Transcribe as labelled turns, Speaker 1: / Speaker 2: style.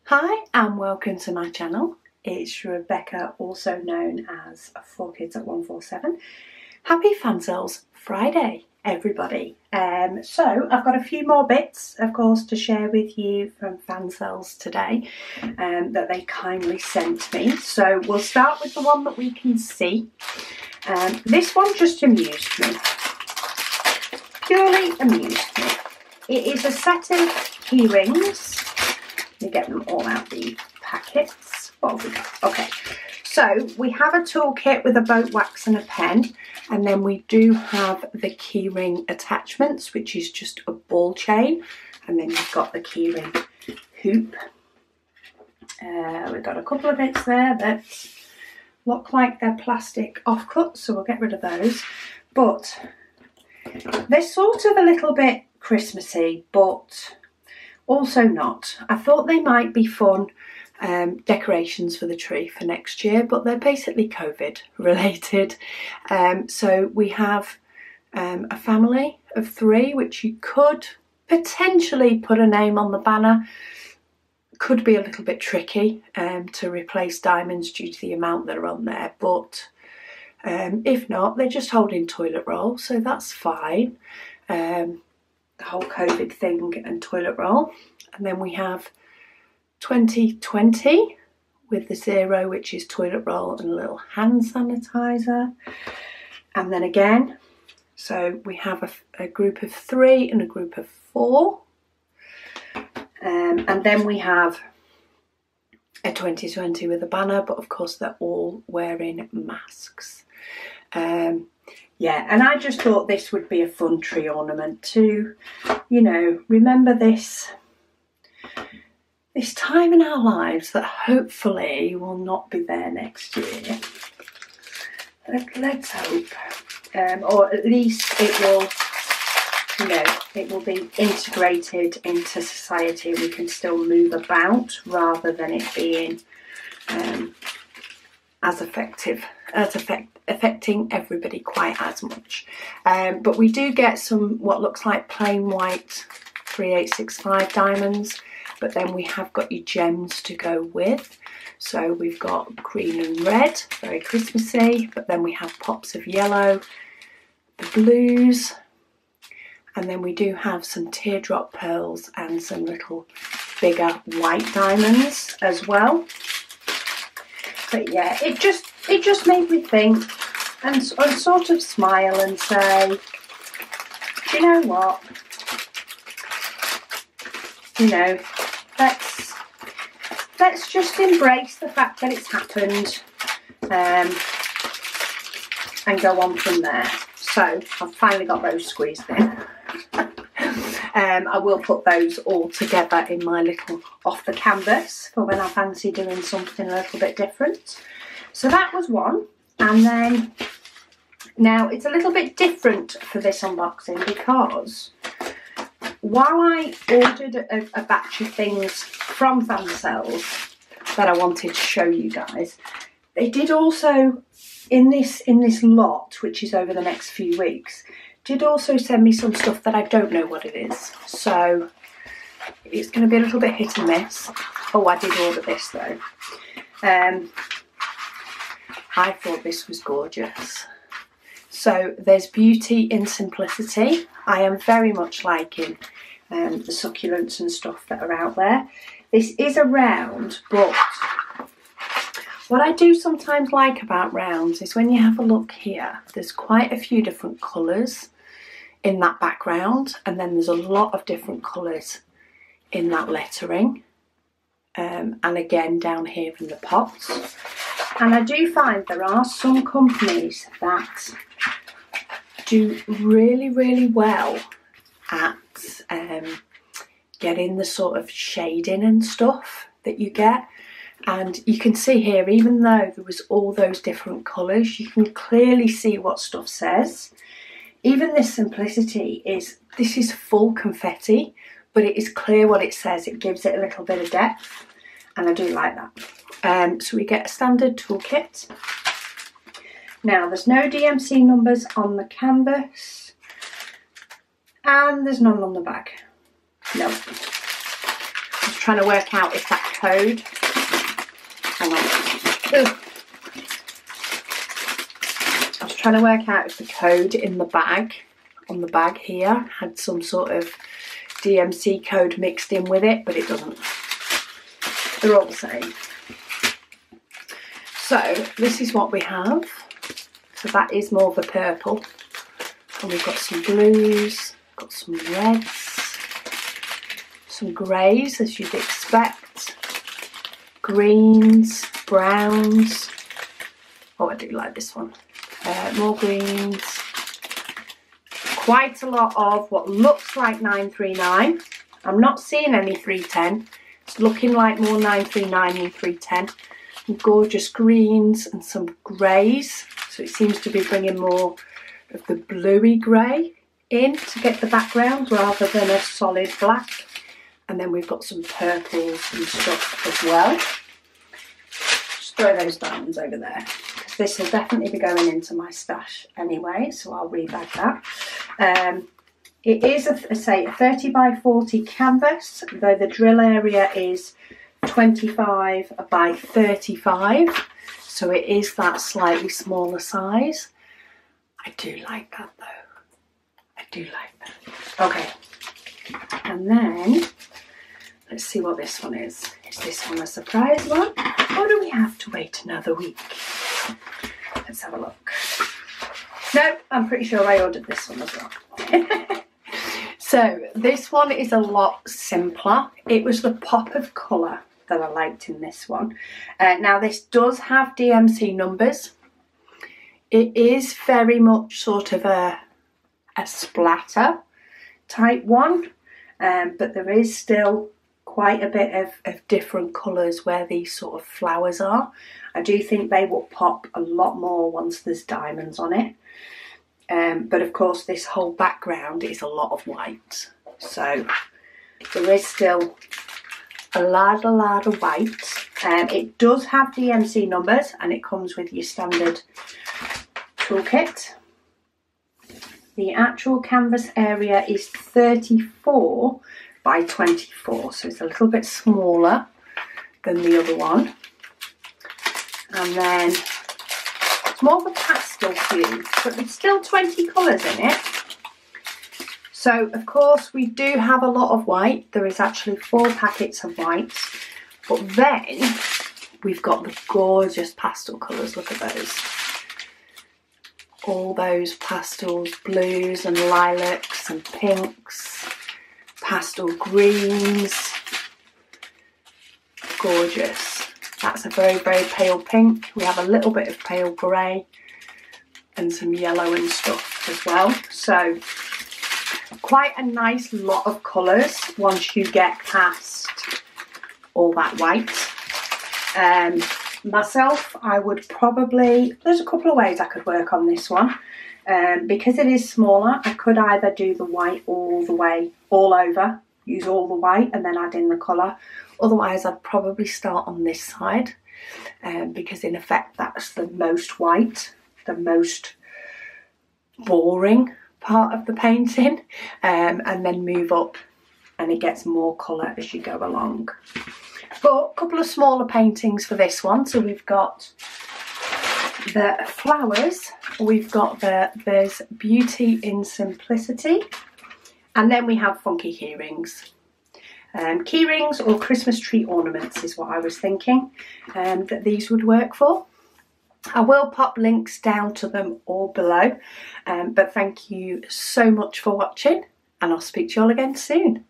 Speaker 1: Hi and welcome to my channel. It's Rebecca, also known as 4Kids at 147. Happy Fansells Friday, everybody. So I've got a few more bits, of course, to share with you from Fansells today that they kindly sent me. So we'll start with the one that we can see. This one just amused me, purely amused me. It is a set of key rings. Let me get them all out the packets. What have we got? Okay, so we have a toolkit with a boat wax and a pen, and then we do have the keyring attachments, which is just a ball chain, and then you've got the keyring hoop. We've got a couple of bits there that look like they're plastic offcuts, so we'll get rid of those. But they're sort of a little bit Christmassy, but also not. I thought they might be fun decorations for the tree for next year, but they're basically COVID related. So we have a family of 3, which you could potentially put a name on the banner. Could be a little bit tricky to replace diamonds due to the amount that are on there, but if not, they're just holding toilet roll, so that's fine. The whole COVID thing and toilet roll. And then we have 2020 with the 0, which is toilet roll and a little hand sanitizer. And then again, so we have a group of 3 and a group of 4. And then we have a 2020 with a banner, but of course they're all wearing masks. Yeah, and I just thought this would be a fun tree ornament to, you know, remember this time in our lives that hopefully will not be there next year. Let's hope. Or at least it will, you know, it will be integrated into society and we can still move about rather than it being affecting everybody quite as much. But we do get some what looks like plain white 3865 diamonds, but then we have got your gems to go with. So we've got green and red, very Christmassy, but then we have pops of yellow, the blues, and then we do have some teardrop pearls and some little bigger white diamonds as well. But yeah, it just made me think and sort of smile and say, you know what, you know, let's just embrace the fact that it's happened and go on from there. So I've finally got those squeezed in. I will put those all together in my little off the canvas for when I fancy doing something a little bit different. So that was one. And then now it's a little bit different for this unboxing because while I ordered a batch of things from Fansells that I wanted to show you guys, they did also in this lot, which is over the next few weeks, did also send me some stuff that I don't know what it is. So it's going to be a little bit hit and miss. Oh, I did order this though. I thought this was gorgeous. So there's beauty in simplicity. I am very much liking the succulents and stuff that are out there. This is a round, but what I do sometimes like about rounds is when you have a look here, there's quite a few different colours in that background, and then there's a lot of different colours in that lettering, and again down here in the pots. And I do find there are some companies that do really, really well at getting the sort of shading and stuff that you get. And you can see here, even though there was all those different colours, you can clearly see what stuff says. Even this simplicity this is full confetti, but it is clear what it says. It gives it a little bit of depth, and I do like that. So we get a standard toolkit. Now there's no DMC numbers on the canvas, and there's none on the bag. No. I was trying to work out if that code, hang on. Ugh. I was trying to work out if the code in the bag, on the bag here, had some sort of DMC code mixed in with it, but it doesn't. They're all the same. So this is what we have. So that is more the purple. And we've got some blues, got some reds, some greys as you'd expect, greens, browns. Oh, I do like this one. More greens. Quite a lot of what looks like 939. I'm not seeing any 310. It's looking like more 939 than 310. Some gorgeous greens and some greys. So it seems to be bringing more of the bluey grey in to get the background rather than a solid black. And then we've got some purples and stuff as well. Just throw those diamonds over there. This will definitely be going into my stash anyway, so I'll rebag that. It is, a 30 by 40 canvas, though the drill area is 25 by 35, so it is that slightly smaller size. I do like that though. I do like that. Okay, and then let's see what this one is. Is this one a surprise one, or do we have to wait another week? Let's have a look. No, I'm pretty sure I ordered this one as well. So this one is a lot simpler. It was the pop of colour that I liked in this one. Now this does have DMC numbers. It is very much sort of a splatter type one, but there is still quite a bit of different colours where these sort of flowers are. I do think they will pop a lot more once there's diamonds on it. But of course this whole background is a lot of white. So there is still a lot of white. It does have DMC numbers and it comes with your standard toolkit. The actual canvas area is 34 by 24, so it's a little bit smaller than the other one. And then it's more of a pastel hue, but there's still 20 colours in it. So of course we do have a lot of white. There is actually 4 packets of white, but then we've got the gorgeous pastel colours. Look at those. All those pastels, blues and lilacs and pinks, pastel greens. Gorgeous. That's a very, very pale pink. We have a little bit of pale grey and some yellow and stuff as well. So quite a nice lot of colours once you get past all that white. Myself, I would probably, there's a couple of ways I could work on this one. Because it is smaller, I could either do the white all the way, all over, use all the white and then add in the colour. Otherwise, I'd probably start on this side because in effect that's the most white, the most boring part of the painting, and then move up and it gets more colour as you go along. But a couple of smaller paintings for this one. So we've got the flowers, we've got there's Beauty in Simplicity, and then we have funky key rings. Key rings or Christmas tree ornaments is what I was thinking that these would work for. I will pop links down to them all below, but thank you so much for watching and I'll speak to you all again soon.